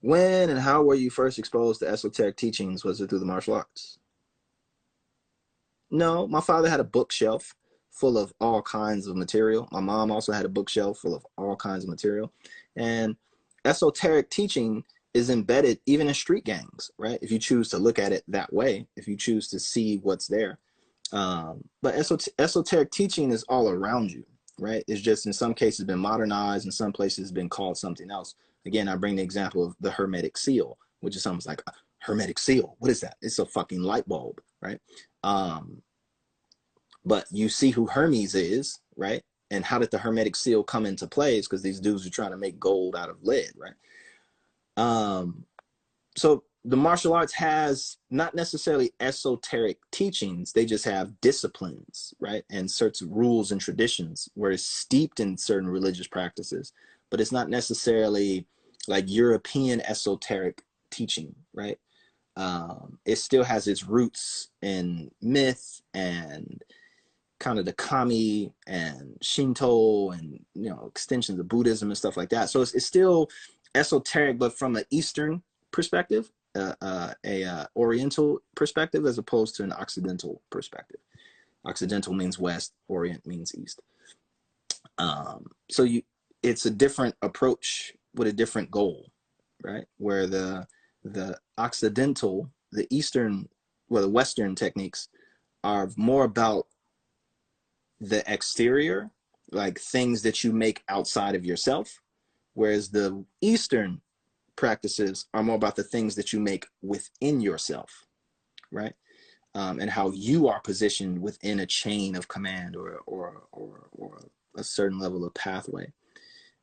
When and how were you first exposed to esoteric teachings? Was it through the martial arts? No, my father had a bookshelf full of all kinds of material. My mom also had a bookshelf full of all kinds of material. And esoteric teaching is embedded even in street gangs, right? If you choose to look at it that way, if you choose to see what's there. But esoteric teaching is all around you, right? It's just in some cases been modernized, in some places been called something else. Again, I bring the example of the Hermetic Seal, which is something like, Hermetic Seal, what is that? It's a fucking light bulb, right? But you see who Hermes is, right? And how did the Hermetic Seal come into play? Is because these dudes are trying to make gold out of lead, right? So the martial arts has not necessarily esoteric teachings. They just have disciplines, right? And certain rules and traditions where it's steeped in certain religious practices, but it's not necessarily like European esoteric teaching, right? It still has its roots in myth and kind of the kami and Shinto and, you know, extensions of Buddhism and stuff like that. So it's still esoteric, but from an Eastern perspective, Oriental perspective, as opposed to an Occidental perspective. Occidental means West, Orient means East. So it's a different approach with a different goal, right? Where the Occidental, the Eastern, well, the Western techniques are more about the exterior, like things that you make outside of yourself, whereas the Eastern practices are more about the things that you make within yourself, right? And how you are positioned within a chain of command or a certain level of pathway.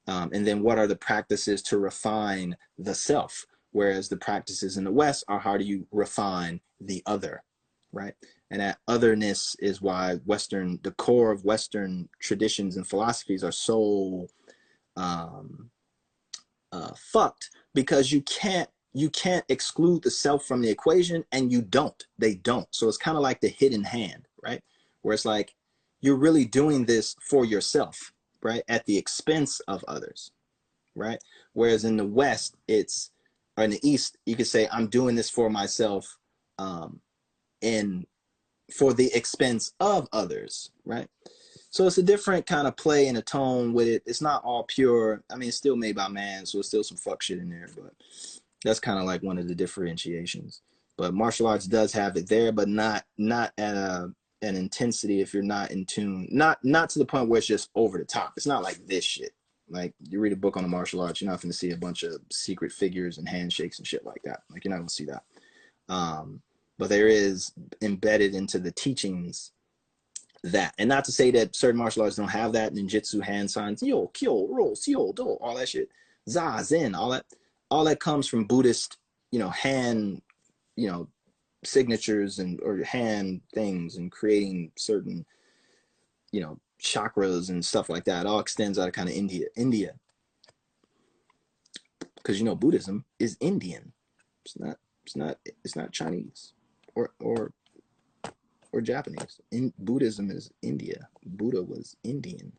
And then what are the practices to refine the self? Whereas the practices in the West are how do you refine the other, right? And that otherness is why the core of Western traditions and philosophies are so fucked, because you can't exclude the self from the equation, and they don't. So it's kind of like the hidden hand, right? Where it's like, you're really doing this for yourself, right? At the expense of others, right? Whereas in the West, or in the East, you could say, I'm doing this for myself, and for the expense of others, right? So it's a different kind of play and a tone with it. It's not all pure. I mean, it's still made by man, so it's still some fuck shit in there, but that's kind of like one of the differentiations. But martial arts does have it there, but not at an intensity if you're not in tune. Not to the point where it's just over the top. It's not like this shit. Like, you read a book on the martial arts, you're not going to see a bunch of secret figures and handshakes and shit like that. Like, you're not going to see that. But there is embedded into the teachings that, and not to say that certain martial arts don't have that, ninjutsu, hand signs, yo, kyo, ro, sio, do, all that shit, za, zen, all that comes from Buddhist, hand, signatures or hand things, and creating certain, chakras and stuff like that. It all extends out of kind of India, because Buddhism is Indian. It's not Chinese or Japanese. Buddhism is India. Buddha was Indian.